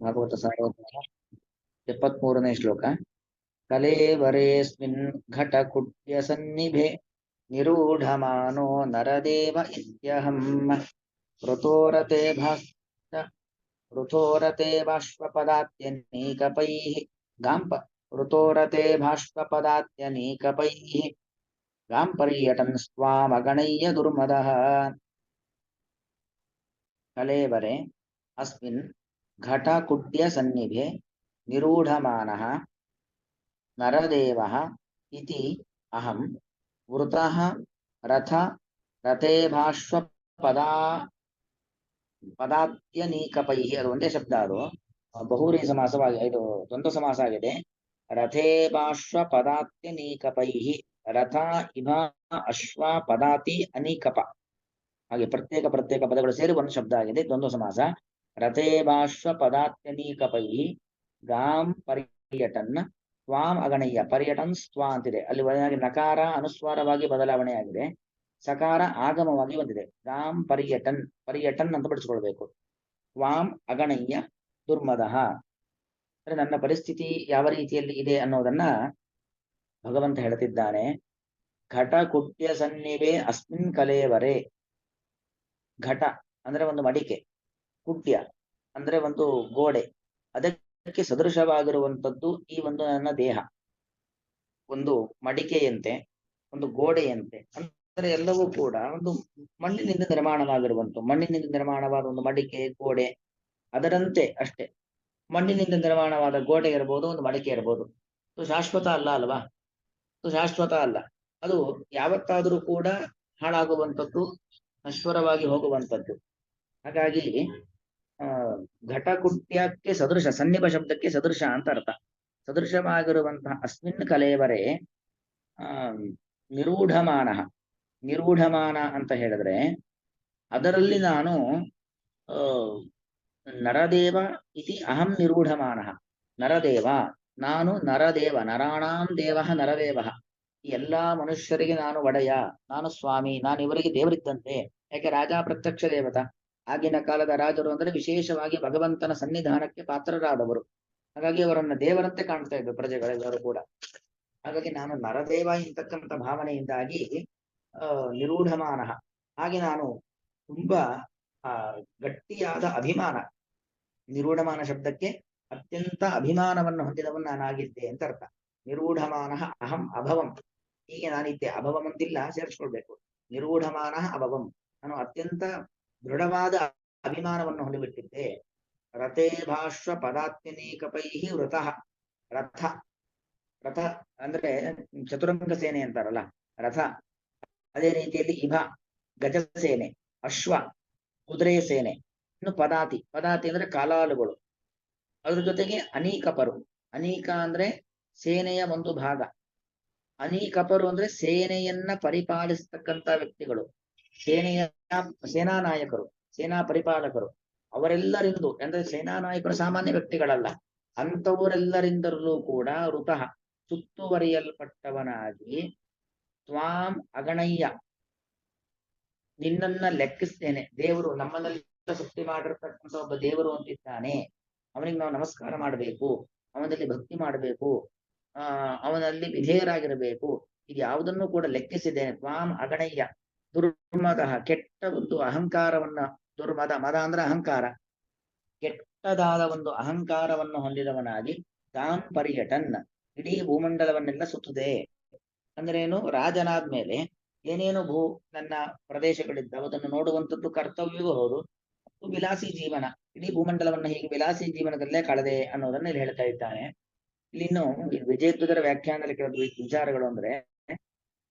ಭಾಗವತ ಸಾರೋದ್ಧಾರ 73ನೇ ಶ್ಲೋಕ. ಕಲೇವರೇಸ್ಮಿನ್ ಘಟಕುಟ್ಯ ಸನ್ನಿಭೆ ನಿರೂಢಮಾನೋ ನರದೇವ ಇತ್ಯಹಂ ಋತೋರತೆ ಬಾಷ್ಪಪದಾತ್ಯನೇಕಪೈಃ ಗಾಂ ಪರ್ಯಟನ್ ಸ್ವಾಮಗಣಯ್ಯ ದುರ್ಮದಃ. ಕಲೇವರೆ ಅಸ್ಮಿನ್ ಘಟಕುಡ್ಯ ಸನ್ನಿಭೆ ನಿರೂಢಮಾನಃ ನರದೇವಃ ಇತಿ ಅಹಂ ವೃತಃ ಪದಾತ್ಯನೀಕಪೈಃ. ಅದು ಒಂದೇ ಶಬ್ದ, ಅದು ಬಹುವ್ರೀ ಸಮಾಸವಾಗಿ, ಇದು ದ್ವಂದ್ವ ಸಮಾಸ ಆಗಿದೆ. ರಥೇ ಬಾಷ್ವ ಪದಾತ್ಯನೀಕಪೈಃ, ರಥ ಇಭ ಅಶ್ವ ಪದಾತಿ ಅನೀಕಪ, ಹಾಗೆ ಪ್ರತ್ಯೇಕ ಪದಗಳು ಸೇರಿ ಒಂದು ಶಬ್ದ ಆಗಿದೆ, ದ್ವಂದ್ವ ಸಮಾಸ. ರಥೇ ಬಾಷ್ವ ಪದಾತ್ಯನೀಕಪೈಃ ಗಾಂ ಪರ್ಯಟನ್ ಸ್ವಾಂ ಅಗಣಯ್ಯ. ಪರ್ಯಟನ್ ಸ್ವಾ ಅಂತಿದೆ, ಅಲ್ಲಿ ನಕಾರ ಅನುಸ್ವಾರವಾಗಿ ಬದಲಾವಣೆ ಆಗಿದೆ, ಸಕಾರ ಆಗಮವಾಗಿ ಬಂದಿದೆ. ಗಾಂ ಪರ್ಯಟನ್ ಅಂತ ಬಿಡಿಸ್ಕೊಳ್ಬೇಕು. ಸ್ವಾಂ ಅಗಣಯ್ಯ ದುರ್ಮದಃ ಅಂದ್ರೆ ನನ್ನ ಪರಿಸ್ಥಿತಿ ಯಾವ ರೀತಿಯಲ್ಲಿ ಇದೆ ಅನ್ನೋದನ್ನ ಭಗವಂತ ಹೇಳ್ತಿದ್ದಾನೆ. ಘಟ ಕುಟ್ಯ ಸನ್ನಿವೆ ಅಸ್ಮಿನ್ ಕಲೇವರೆ. ಘಟ ಅಂದ್ರೆ ಒಂದು ಮಡಿಕೆ, ಕುಟ್ಯ ಅಂದ್ರೆ ಒಂದು ಗೋಡೆ, ಅದಕ್ಕೆ ಸದೃಶವಾಗಿರುವಂಥದ್ದು ಈ ಒಂದು ನನ್ನ ದೇಹ. ಒಂದು ಮಡಿಕೆಯಂತೆ, ಒಂದು ಗೋಡೆಯಂತೆ, ಅಂದ್ರೆ ಎಲ್ಲವೂ ಕೂಡ ಒಂದು ಮಣ್ಣಿನಿಂದ ನಿರ್ಮಾಣವಾದ ಒಂದು ಮಡಿಕೆ, ಗೋಡೆ, ಅದರಂತೆ ಅಷ್ಟೇ. ಮಣ್ಣಿನಿಂದ ನಿರ್ಮಾಣವಾದ ಗೋಡೆ ಇರಬಹುದು, ಒಂದು ಮಡಿಕೆ ಇರಬಹುದು. ಅದು ಶಾಶ್ವತ ಅಲ್ಲ ಅಲ್ವಾ? ಅದು ಶಾಶ್ವತ ಅಲ್ಲ, ಅದು ಯಾವತ್ತಾದರೂ ಕೂಡ ಹಾಳಾಗುವಂಥದ್ದು, ನಶ್ವರವಾಗಿ ಹೋಗುವಂಥದ್ದು. ಹಾಗಾಗಿ ಘಟಕುಟ್ಯಕ್ಕೆ ಸದೃಶ, ಸನ್ನಿಭ ಶಬ್ದಕ್ಕೆ ಸದೃಶ ಅಂತ ಅರ್ಥ. ಸದೃಶವಾಗಿರುವಂತಹ ಅಸ್ಮಿನ್ ಕಲೇವರೆ ನಿರೂಢಮಾನ ಅಂತ ಹೇಳಿದ್ರೆ ಅದರಲ್ಲಿ ನಾನು ನರದೇವ ಇತಿ ಅಹಂ ನಿರೂಢಮಾನ. ನರದೇವ, ನಾನು ನರದೇವ, ನರಾಣಾಂ ದೇವ ನರದೇವ, ಈ ಎಲ್ಲಾ ಮನುಷ್ಯರಿಗೆ ನಾನು ಒಡೆಯ, ನಾನು ಸ್ವಾಮಿ, ನಾನು ಇವರಿಗೆ ದೇವರಿದ್ದಂತೆ. ಯಾಕೆ? ರಾಜ ಪ್ರತ್ಯಕ್ಷ ದೇವತಾ. ಆಗಿನ ಕಾಲದ ರಾಜರು ಅಂದ್ರೆ ವಿಶೇಷವಾಗಿ ಭಗವಂತನ ಸನ್ನಿಧಾನಕ್ಕೆ ಪಾತ್ರರಾದವರು. ಹಾಗಾಗಿ ಅವರನ್ನ ದೇವರಂತೆ ಕಾಣ್ತಾ ಇದ್ರು ಪ್ರಜೆಗಳೆಲ್ಲರೂ ಕೂಡ. ಹಾಗಾಗಿ ನಾನು ನರದೇವ ಇಂತಕ್ಕಂಥ ಭಾವನೆಯಿಂದಾಗಿ ನಿರೂಢಮಾನ, ಹಾಗೆ ನಾನು ತುಂಬಾ ಗಟ್ಟಿಯಾದ ಅಭಿಮಾನ. ನಿರೂಢಮಾನ ಶಬ್ದಕ್ಕೆ ಅತ್ಯಂತ ಅಭಿಮಾನವನ್ನು ಹೊಂದಿದವನು ನಾನಾಗಿದ್ದೆ ಅಂತ ಅರ್ಥ. ನಿರೂಢಮಾನ ಅಹಂ ಅಭವಂ, ಹೀಗೆ ನಾನಿದ್ದೆ. ಅಭವಂ ಅಂತಿಲ್ಲ, ಸೇರಿಸ್ಕೊಳ್ಬೇಕು. ನಿರೂಢಮಾನ ಅಭವಂ, ನಾನು ಅತ್ಯಂತ ದೃಢವಾದ ಅಭಿಮಾನವನ್ನು ಹೊಂದಿಬಿಟ್ಟಿದ್ದೆ. ರಥೇ ಭಾಷ್ವ ಪದಾತ್ಯನೇಕಪೈಃ ವೃತಃ. ರಥ ಅಂದ್ರೆ ಚತುರಂಗ ಸೇನೆ ಅಂತಾರಲ್ಲ, ರಥ. ಅದೇ ರೀತಿಯಲ್ಲಿ ಇಭ ಗಜಸೇನೆ, ಅಶ್ವ ಕುದುರೆಯ ಸೇನೆ, ಇನ್ನು ಪದಾತಿ ಅಂದ್ರೆ ಕಾಲಾಳುಗಳು. ಅದ್ರ ಜೊತೆಗೆ ಅನೀಕಪರು. ಅನೀಕ ಅಂದ್ರೆ ಸೇನೆಯ ಒಂದು ಭಾಗ, ಅನೀಕಪರು ಅಂದ್ರೆ ಸೇನೆಯನ್ನ ಪರಿಪಾಲಿಸತಕ್ಕಂತ ವ್ಯಕ್ತಿಗಳು, ಸೇನಾ ನಾಯಕರು, ಸೇನಾ ಪರಿಪಾಲಕರು. ಅವರೆಲ್ಲರಿಂದು ಅಂದ್ರೆ ಸೇನಾ ನಾಯಕರು ಸಾಮಾನ್ಯ ವ್ಯಕ್ತಿಗಳಲ್ಲ, ಅಂಥವರೆಲ್ಲರಿಂದಲೂ ಕೂಡ ಋತಃ ಸುತ್ತುವರಿಯಲ್ಪಟ್ಟವನಾಗಿ, ತ್ವಾಂ ಅಗಣಯ್ಯ ನಿನ್ನನ್ನ ಲೆಕ್ಕಿಸ್ತೇನೆ. ದೇವರು ನಮ್ಮನ್ನೆಲ್ಲ ಸೃಷ್ಟಿ ಮಾಡಿರ್ತಕ್ಕಂಥ ಒಬ್ಬ ದೇವರು ಅಂತಿದ್ದಾನೆ, ಅವನಿಗೆ ನಾವು ನಮಸ್ಕಾರ ಮಾಡಬೇಕು, ಅವನಲ್ಲಿ ಭಕ್ತಿ ಮಾಡಬೇಕು, ಅವನಲ್ಲಿ ವಿಧೇಯರಾಗಿರಬೇಕು. ಇದು ಯಾವುದನ್ನು ಕೂಡ ಲೆಕ್ಕಿಸಿದ್ದೇನೆ. ತ್ವಾಂ ಅಗಣಯ್ಯ ದುರ್ಮದ, ಕೆಟ್ಟ ಒಂದು ಅಹಂಕಾರವನ್ನ, ಮದ ಅಂದ್ರೆ ಅಹಂಕಾರ, ಕೆಟ್ಟದಾದ ಒಂದು ಅಹಂಕಾರವನ್ನು ಹೊಂದಿದವನಾಗಿ ಗಾಂ ಪರ್ಯಟನ್ ಇಡೀ ಭೂಮಂಡಲವನ್ನೆಲ್ಲ ಸುತ್ತದೆ. ಅಂದ್ರೇನು? ರಾಜನಾದ್ಮೇಲೆ ಏನೇನು ನನ್ನ ಪ್ರದೇಶಗಳಿದ್ದಾವೆ ಅದನ್ನು ನೋಡುವಂಥದ್ದು ಕರ್ತವ್ಯವೂ ಹೌದು, ವಿಲಾಸಿ ಜೀವನ. ಇಡೀ ಭೂಮಂಡಲವನ್ನ ಹೀಗೆ ವಿಲಾಸಿ ಜೀವನದಲ್ಲೇ ಕಳೆದೆ ಅನ್ನೋದನ್ನ ಇಲ್ಲಿ ಹೇಳ್ತಾ ಇದ್ದಾನೆ. ಇಲ್ಲಿ ಇನ್ನು ವಿಜಯಧ್ವಜರ ವ್ಯಾಖ್ಯಾನದಲ್ಲಿ ಕೆಲವು ವಿಚಾರಗಳು ಅಂದ್ರೆ,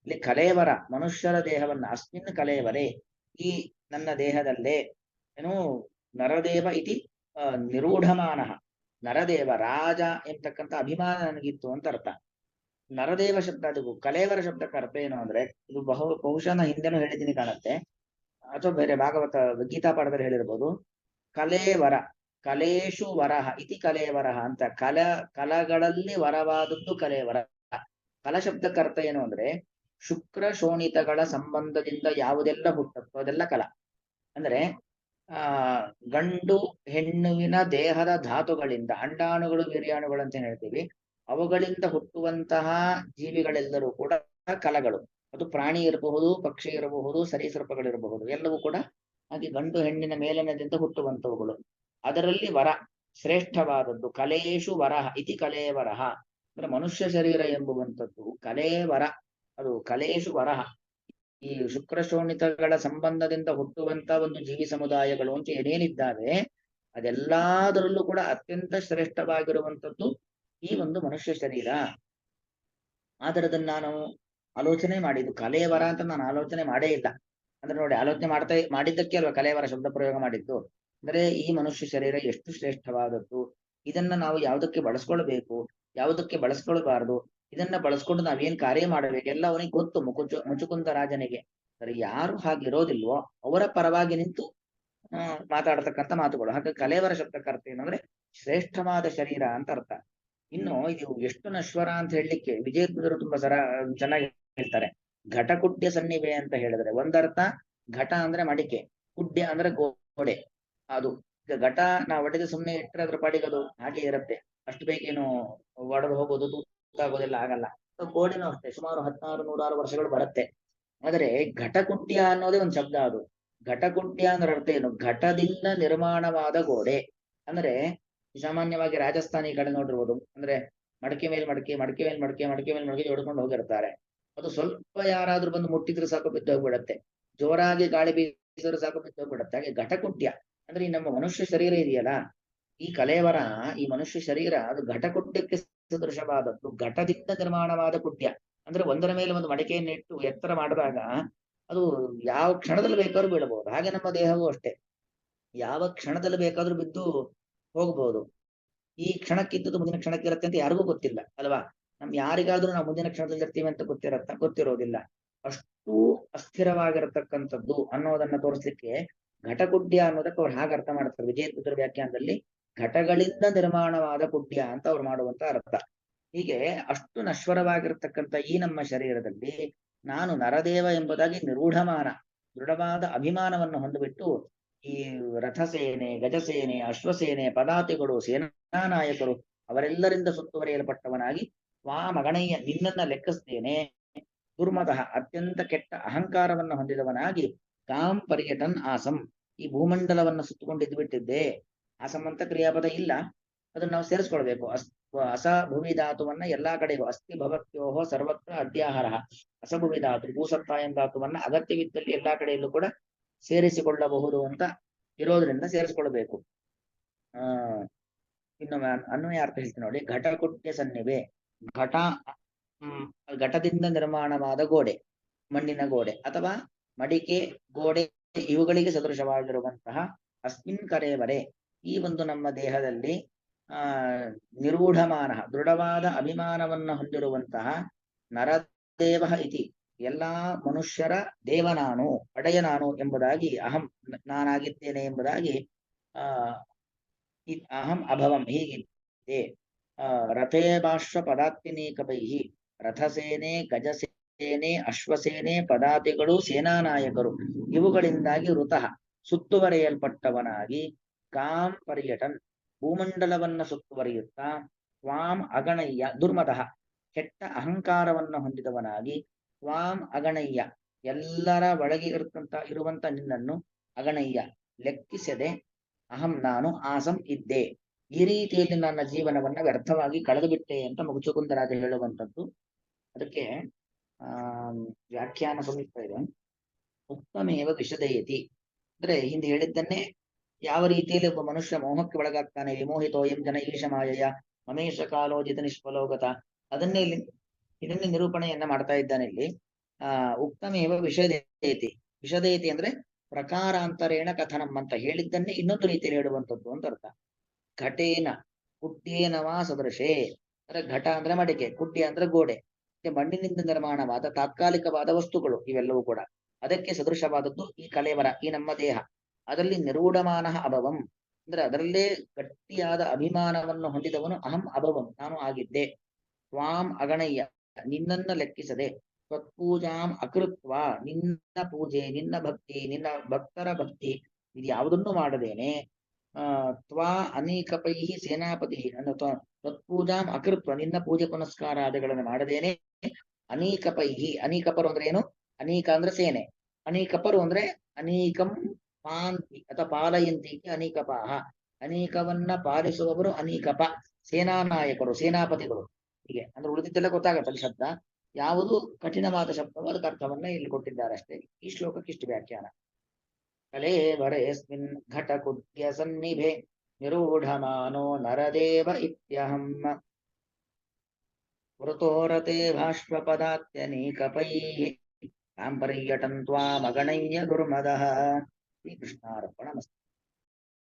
ಇಲ್ಲಿ ಕಲೇವರ ಮನುಷ್ಯರ ದೇಹವನ್ನ ಅಸ್ಮಿನ್ ಕಲೇವರೆ, ಈ ನನ್ನ ದೇಹದಲ್ಲೇ ಏನು ನರದೇವ ಇತಿ ನಿರೂಢಮಾನ. ನರದೇವ ರಾಜ ಎಂತಕ್ಕಂಥ ಅಭಿಮಾನ ನನಗಿತ್ತು ಅಂತ ಅರ್ಥ. ನರದೇವ ಶಬ್ದ, ಅದು ಕಲೇವರ ಶಬ್ದಕ್ಕೆ ಅರ್ಥ ಏನು ಅಂದ್ರೆ, ಇದು ಬಹುಶಃ ಹಿಂದೆನೂ ಹೇಳಿದ್ದೀನಿ ಕಾಣುತ್ತೆ, ಅಥವಾ ಬೇರೆ ಭಾಗವತ ಗೀತಾ ಪಾಠದಲ್ಲಿ ಹೇಳಿರ್ಬೋದು. ಕಲೇವರ, ಕಲೇಶು ವರಹ ಇತಿ ಕಲೇವರಹ ಅಂತ. ಕಲಗಳಲ್ಲಿ ವರವಾದದ್ದು ಕಲೇವರ. ಕಲ ಶಬ್ದಕ್ಕೆ ಅರ್ಥ ಏನು ಅಂದ್ರೆ, ಶುಕ್ರ ಶೋಣಿತಗಳ ಸಂಬಂಧದಿಂದ ಯಾವುದೆಲ್ಲ ಹುಟ್ಟುತ್ತೋ ಅದೆಲ್ಲ ಕಲ. ಅಂದ್ರೆ ಆ ಗಂಡು ಹೆಣ್ಣುವಿನ ದೇಹದ ಧಾತುಗಳಿಂದ ಅಂಡಾಣುಗಳು ವೀರ್ಯಾಣುಗಳು ಅಂತ ಏನ್ ಹೇಳ್ತೀವಿ, ಅವುಗಳಿಂದ ಹುಟ್ಟುವಂತಹ ಜೀವಿಗಳೆಲ್ಲರೂ ಕೂಡ ಕಲಗಳು. ಅದು ಪ್ರಾಣಿ ಇರಬಹುದು, ಪಕ್ಷಿ ಇರಬಹುದು, ಸರೀಸೃಪಗಳಿರಬಹುದು, ಎಲ್ಲವೂ ಕೂಡ ಹಾಗೆ ಗಂಡು ಹೆಣ್ಣಿನ ಮೇಲನದಿಂದ ಹುಟ್ಟುವಂತವುಗಳು. ಅದರಲ್ಲಿ ವರ ಶ್ರೇಷ್ಠವಾದದ್ದು ಕಲೇಶು ವರಹ ಇತಿ ಕಲೇವರಹ, ಅಂದ್ರೆ ಮನುಷ್ಯ ಶರೀರ ಎಂಬುವಂಥದ್ದು ಕಲೇವರ. ಅದು ಕಲೇಶು ವರಹ, ಈ ಶುಕ್ರಶೋಣಿತಗಳ ಸಂಬಂಧದಿಂದ ಹುಟ್ಟುವಂತ ಒಂದು ಜೀವಿ ಸಮುದಾಯಗಳು ಅಂತ ಏನೇನಿದ್ದಾವೆ ಅದೆಲ್ಲದರಲ್ಲೂ ಕೂಡ ಅತ್ಯಂತ ಶ್ರೇಷ್ಠವಾಗಿರುವಂಥದ್ದು ಈ ಒಂದು ಮನುಷ್ಯ ಶರೀರ. ಆದ್ರೆ ಅದನ್ನ ನಾನು ಆಲೋಚನೆ ಮಾಡಿದ್ದು ಕಲೇವರ ಅಂತ ನಾನು ಆಲೋಚನೆ ಮಾಡೇ ಇಲ್ಲ. ಅಂದ್ರೆ ನೋಡಿ, ಆಲೋಚನೆ ಮಾಡಿದ್ದಕ್ಕೆ ಅಲ್ವಾ ಕಲೇವರ ಶಬ್ದ ಪ್ರಯೋಗ ಮಾಡಿದ್ದು. ಅಂದ್ರೆ ಈ ಮನುಷ್ಯ ಶರೀರ ಎಷ್ಟು ಶ್ರೇಷ್ಠವಾದದ್ದು, ಇದನ್ನ ನಾವು ಯಾವುದಕ್ಕೆ ಬಳಸ್ಕೊಳ್ಬೇಕು, ಯಾವುದಕ್ಕೆ ಬಳಸ್ಕೊಳ್ಬಾರ್ದು, ಇದನ್ನ ಬಳಸ್ಕೊಂಡು ನಾವೇನ್ ಕಾರ್ಯ ಮಾಡಬೇಕು ಎಲ್ಲ ಅವನಿಗೆ ಗೊತ್ತು. ಮುಚುಕುಂದ ರಾಜನಿಗೆ. ಸರಿ, ಯಾರು ಹಾಗಿರೋದಿಲ್ವೋ ಅವರ ಪರವಾಗಿ ನಿಂತು ಮಾತಾಡತಕ್ಕಂಥ ಮಾತುಗಳು. ಹಾಗಾಗಿ ಕಲೇವರ ಶಬ್ದಕ್ಕೆ ಅರ್ಥ ಏನಂದ್ರೆ ಶ್ರೇಷ್ಠವಾದ ಶರೀರ ಅಂತ ಅರ್ಥ. ಇನ್ನು ಇದು ಎಷ್ಟು ನಶ್ವರ ಅಂತ ಹೇಳಲಿಕ್ಕೆ ವಿಜಯಪುರರು ತುಂಬಾ ಚೆನ್ನಾಗಿ ಹೇಳ್ತಾರೆ. ಘಟಕುಡ್ಯ ಸನ್ನಿವೆ ಅಂತ ಹೇಳಿದ್ರೆ ಒಂದರ್ಥ, ಘಟ ಅಂದ್ರೆ ಮಡಿಕೆ, ಕುಡ್ಯ ಅಂದ್ರೆ ಗೋಡೆ. ಅದು ಈಗ ಘಟ ನಾವು ಒಡೆದು ಸುಮ್ಮನೆ ಇಟ್ಟರೆ ಅದ್ರ ಪಾಡಿಗೆ ಅದು ಹಾಗೆ ಇರುತ್ತೆ, ಅಷ್ಟು ಬೇಗೇನು ಒಡೆದು ಹೋಗೋದು ತೂತಾಗೋದೆಲ್ಲ ಆಗಲ್ಲ. ಗೋಡೆನೂ ಅಷ್ಟೇ, ಸುಮಾರು 1600 ವರ್ಷಗಳು ಬರುತ್ತೆ. ಆದರೆ ಘಟಕುಟ್ಯ ಅನ್ನೋದೇ ಒಂದು ಶಬ್ದ. ಅದು ಘಟಕುಟ್ಯ ಅಂದ್ರೆ ಅರ್ಥ ಏನು, ಘಟದಿಂದ ನಿರ್ಮಾಣವಾದ ಗೋಡೆ. ಅಂದ್ರೆ ಸಾಮಾನ್ಯವಾಗಿ ರಾಜಸ್ಥಾನಿ ಕಡೆ ನೋಡಿರ್ಬೋದು, ಅಂದ್ರೆ ಮಡಕೆ ಮೇಲೆ ಮಡಕೆ, ಮಡಕೆ ಮೇಲೆ ಮಡಕೆ, ಮಡಕೆ ಮೇಲೆ ಮಡಕೆ ಹೊಡ್ಕೊಂಡು ಹೋಗಿರ್ತಾರೆ. ಅದು ಸ್ವಲ್ಪ ಯಾರಾದ್ರೂ ಬಂದು ಮುಟ್ಟಿದ್ರೆ ಸಾಕು ಬಿದ್ದೋಗ್ಬಿಡತ್ತೆ, ಜೋರಾಗಿ ಗಾಳಿ ಬೀಸಿದ್ರೆ ಸಾಕು ಬಿದ್ದೋಗ್ಬಿಡತ್ತೆ. ಹಾಗೆ ಘಟಕುಟ್ಯ ಅಂದ್ರೆ ಈ ನಮ್ಮ ಮನುಷ್ಯ ಶರೀರ ಇದೆಯಲ್ಲ, ಈ ಕಲೇವರ, ಈ ಮನುಷ್ಯ ಶರೀರ ಅದು ಘಟಕುಟ್ಯಕ್ಕೆ ಸದೃಶವಾದದ್ದು, ಘಟದಿಂದ ನಿರ್ಮಾಣವಾದ ಕುಟ್ಯ. ಅಂದ್ರೆ ಒಂದರ ಮೇಲೆ ಒಂದು ಮಡಿಕೆಯನ್ನು ಇಟ್ಟು ಎತ್ತರ ಮಾಡಿದಾಗ ಅದು ಯಾವ ಕ್ಷಣದಲ್ಲಿ ಬೇಕಾದ್ರೂ ಬೀಳಬಹುದು. ಹಾಗೆ ನಮ್ಮ ದೇಹವೂ ಅಷ್ಟೇ, ಯಾವ ಕ್ಷಣದಲ್ಲಿ ಬೇಕಾದ್ರೂ ಬಿದ್ದು ಹೋಗ್ಬಹುದು. ಈ ಕ್ಷಣಕ್ಕಿದ್ದದ್ದು ಮುಂದಿನ ಕ್ಷಣಕ್ಕೆ ಇರುತ್ತೆ ಅಂತ ಯಾರಿಗೂ ಗೊತ್ತಿಲ್ಲ ಅಲ್ವಾ. ಯಾರಿಗಾದ್ರೂ ನಾವು ಮುಂದಿನ ಕ್ಷಣದಲ್ಲಿ ಇರ್ತೀವಿ ಅಂತ ಗೊತ್ತಿರೋದಿಲ್ಲ. ಅಷ್ಟು ಅಸ್ಥಿರವಾಗಿರತಕ್ಕಂಥದ್ದು ಅನ್ನೋದನ್ನ ತೋರಿಸ್ಲಿಕ್ಕೆ ಘಟಕುಡ್ಯ ಅನ್ನೋದಕ್ಕೆ ಅವ್ರು ಹಾಗೆ ಅರ್ಥ ಮಾಡ್ತಾರೆ. ವಿಜಯಪುತ್ರ ವ್ಯಾಖ್ಯಾನದಲ್ಲಿ ಘಟಗಳಿಂದ ನಿರ್ಮಾಣವಾದ ಕುಡ್ಯ ಅಂತ ಅವ್ರು ಮಾಡುವಂತ ಅರ್ಥ. ಹೀಗೆ ಅಷ್ಟು ನಶ್ವರವಾಗಿರ್ತಕ್ಕಂಥ ಈ ನಮ್ಮ ಶರೀರದಲ್ಲಿ ನಾನು ನರದೇವ ಎಂಬುದಾಗಿ ನಿರೂಢಮಾನ, ದೃಢವಾದ ಅಭಿಮಾನವನ್ನು ಹೊಂದಿಬಿಟ್ಟು ಈ ರಥಸೇನೆ, ಗಜಸೇನೆ, ಅಶ್ವಸೇನೆ, ಪದಾತಿಗಳು, ಸೇನಾ ನಾಯಕರು ಅವರೆಲ್ಲರಿಂದ ಸುತ್ತುವರಿಯಲ್ಪಟ್ಟವನಾಗಿ ಮಗಣಯ್ಯ ನಿನ್ನನ್ನ ಲೆಕ್ಕಿಸ್ತೇನೆ, ದುರ್ಮತಃ ಅತ್ಯಂತ ಕೆಟ್ಟ ಅಹಂಕಾರವನ್ನು ಹೊಂದಿದವನಾಗಿ ಕಾಂ ಪರ್ಯಟನ್ ಆಸಂ, ಈ ಭೂಮಂಡಲವನ್ನು ಸುತ್ತುಕೊಂಡಿದ್ದು ಬಿಟ್ಟಿದ್ದೆ. ಆಸಂ ಅಂತ ಕ್ರಿಯಾಪದ ಇಲ್ಲ, ಅದನ್ನ ನಾವು ಸೇರಿಸ್ಕೊಳ್ಬೇಕು. ಅಸಭುವಿ ಧಾತುವನ್ನ ಎಲ್ಲಾ ಕಡೆಗೂ ಅಸ್ಥಿ ಭವತ್ಯೋಹೋ ಸರ್ವತ್ರ ಅದ್ಯಾಹಾರ, ಅಸಭುವಿ ಧಾತು ಭೂಸತ್ತ ಎಂಬ ಧಾತುವನ್ನ ಅಗತ್ಯವಿದ್ದಲ್ಲಿ ಎಲ್ಲಾ ಕಡೆಯಲ್ಲೂ ಕೂಡ ಸೇರಿಸಿಕೊಳ್ಳಬಹುದು ಅಂತ ಇರೋದ್ರಿಂದ ಸೇರಿಸ್ಕೊಳ್ಬೇಕು. ಇನ್ನು ಅನ್ವಯ ಅರ್ಥ ಹೇಳ್ತೀನಿ ನೋಡಿ. ಘಟಕುಟ್ಯ ಸನ್ನಿವೆ, ಘಟ ಘಟದಿಂದ ನಿರ್ಮಾಣವಾದ ಗೋಡೆ, ಮಣ್ಣಿನ ಗೋಡೆ ಅಥವಾ ಮಡಿಕೆ, ಗೋಡೆ ಇವುಗಳಿಗೆ ಸದೃಶವಾಗಿರುವಂತಹ ಅಸ್ಮಿನ್ ಕರೇವರೆ, ಈ ಒಂದು ನಮ್ಮ ದೇಹದಲ್ಲಿ ನಿರೂಢಮಾನ ದೃಢವಾದ ಅಭಿಮಾನವನ್ನು ಹೊಂದಿರುವಂತಹ ನರದೇವ ಇತಿ, ಎಲ್ಲಾ ಮನುಷ್ಯರ ದೇವ ನಾನು, ಒಡೆಯ ನಾನು ಎಂಬುದಾಗಿ, ಅಹಂ ನಾನಾಗಿದ್ದೇನೆ ಎಂಬುದಾಗಿ ಅಹಂ ಅಭವಂ ಹೀಗಿದ್ದೆ. ರಥೇ ಬಾಷ್ವ ಪದಾತ್ಯನೇಕಪೈಹಿ, ರಥಸೇನೆ, ಗಜಸೇನೆ, ಅಶ್ವಸೇನೆ, ಪದಾತಿಗಳು, ಸೇನಾ ನಾಯಕರು ಇವುಗಳಿಂದಾಗಿ ಋತಃ ಸುತ್ತುವರೆಯಲ್ಪಟ್ಟವನಾಗಿ, ಕಾಂ ಪರ್ಯಟನ್ ಭೂಮಂಡಲವನ್ನ ಸುತ್ತುವರಿಯುತ್ತಾ, ತ್ವಾಂ ಅಗಣಯ್ಯ ದುರ್ಮತಃ ಕೆಟ್ಟ ಅಹಂಕಾರವನ್ನು ಹೊಂದಿದವನಾಗಿ, ತ್ವಾಂ ಅಗಣಯ್ಯ ಎಲ್ಲರ ಒಳಗೆ ಇರುವಂತ ನಿನ್ನನ್ನು ಅಗಣಯ್ಯ ಲೆಕ್ಕಿಸದೆ, ಅಹಂ ನಾನು ಆಸಂ ಇದ್ದೆ, ಈ ರೀತಿಯಲ್ಲಿ ನನ್ನ ಜೀವನವನ್ನ ವ್ಯರ್ಥವಾಗಿ ಕಳೆದು ಬಿಟ್ಟೆ ಅಂತ ಮುಗುಚುಕುಂದರಾಜ ಹೇಳುವಂಥದ್ದು. ಅದಕ್ಕೆ ವ್ಯಾಖ್ಯಾನ ಸಮೀಪ ಇದೆ. ಉತ್ತಮೇವ ವಿಷದಯತಿ ಅಂದ್ರೆ ಹಿಂದೆ ಹೇಳಿದ್ದನ್ನೇ ಯಾವ ರೀತಿಯಲ್ಲಿ ಒಬ್ಬ ಮನುಷ್ಯ ಮೋಹಕ್ಕೆ ಒಳಗಾಗ್ತಾನೆ, ವಿಮೋಹಿತೋಯಂ ಜನ ಈಶ ಮಾಯಯ ಮಮೇಶ ಕಾಲೋಜಿತ ನಿಷ್ಫಲೋಗತ, ಇದನ್ನೇ ನಿರೂಪಣೆಯನ್ನ ಮಾಡ್ತಾ ಇದ್ದಾನೆ ಇಲ್ಲಿ. ಉಕ್ತಮೇವ ವಿಷದಯತಿ, ವಿಷದಯತಿ ಅಂದ್ರೆ ಪ್ರಕಾರಾಂತರೇಣ ಕಥನಂ ಅಂತ ಹೇಳಿದ್ದನ್ನೇ ಇನ್ನೊಂದು ರೀತಿಯಲ್ಲಿ ಹೇಳುವಂಥದ್ದು ಅಂತ ಅರ್ಥ. ಘಟೇನ ಕುಡ್ಯೇನವಾ ಸದೃಶೇ, ಅಂದ್ರೆ ಘಟ ಅಂದ್ರೆ ಮಡಿಕೆ, ಕುಡ್ಯ ಅಂದ್ರೆ ಗೋಡೆ, ಮಣ್ಣಿನಿಂದ ನಿರ್ಮಾಣವಾದ ತಾತ್ಕಾಲಿಕವಾದ ವಸ್ತುಗಳು ಇವೆಲ್ಲವೂ ಕೂಡ ಅದಕ್ಕೆ ಸದೃಶವಾದದ್ದು ಈ ಕಲೇವರ, ಈ ನಮ್ಮ ದೇಹ. ಅದರಲ್ಲಿ ನಿರೂಢಮಾನ ಅಭವಂ ಅಂದ್ರೆ ಅದರಲ್ಲೇ ಗಟ್ಟಿಯಾದ ಅಭಿಮಾನವನ್ನು ಹೊಂದಿದವನು ಅಹಂ ಅಭವಂ ನಾನು ಆಗಿದ್ದೆ. ತ್ವಾಂ ಅಗಣಯ್ಯ ನಿನ್ನನ್ನ ಲೆಕ್ಕಿಸದೆ, ತ್ವತ್ಪೂಜಾಂ ಅಕೃತ್ವ ನಿನ್ನ ಪೂಜೆ, ನಿನ್ನ ಭಕ್ತಿ, ನಿನ್ನ ಭಕ್ತರ ಭಕ್ತಿ ಇದು ಯಾವುದನ್ನು ಮಾಡದೇನೆ ತ್ವಾ ಅನೇಕಪೈ ಸೇನಾಪತಿ ಅನ್ನು ತತ್ಪೂಜಾಂ ಅಕೃತ್ವ ನಿನ್ನ ಪೂಜೆ ಪುನಸ್ಕಾರಾದಿಗಳನ್ನು ಮಾಡದೇನೆ ಅನೇಕಪೈಹಿ ಅನೇಕಪರು ಅಂದ್ರೆ ಏನು ಅನೇಕ ಅಂದ್ರೆ ಸೇನೆ ಅನೇಕಪರು ಅಂದ್ರೆ ಅನೇಕಂ ಪಾಂತಿ ಅಥವಾ ಪಾಲಯಂತಿ ಅನೇಕಪಾಹ ಅನೇಕವನ್ನ ಪಾಲಿಸುವವರು ಅನೇಕಪ ಸೇನಾ ನಾಯಕರು ಸೇನಾಪತಿಗಳು ಹೀಗೆ ಅಂದ್ರೆ ಉಳಿದಿದ್ದೆಲ್ಲ ಗೊತ್ತಾಗತ್ತೆ ಅಲ್ಲಿ ಶಬ್ದ ಯಾವುದು ಕಠಿಣವಾದ ಶಬ್ದವು ಅದಕ್ಕೆ ಅರ್ಥವನ್ನ ಇಲ್ಲಿ ಕೊಟ್ಟಿದ್ದಾರೆ ಅಷ್ಟೇ ಈ ಶ್ಲೋಕಕ್ಕೆ ಇಷ್ಟು ವ್ಯಾಖ್ಯಾನ ಕಲೇವರೇಸ್ಮಿನ್ ಘಟಕುಡ್ಯ ಸನ್ನಿಭೆ ನಿರೂಢಮಾನೋ ನರದೇವ ಇತ್ಯಹಂ ವೃತೋರತೆ ಭಾಷ್ಪಪದಾತ್ಯನೇಕಪೈಃ ತಾಂ ಪರ್ಯಟನ್ ತ್ವಾಮಗಣಯ್ಯ ದುರ್ಮದಃ ಶ್ರೀಕೃಷ್ಣಾರ್ಪಣಮಸ್ತು.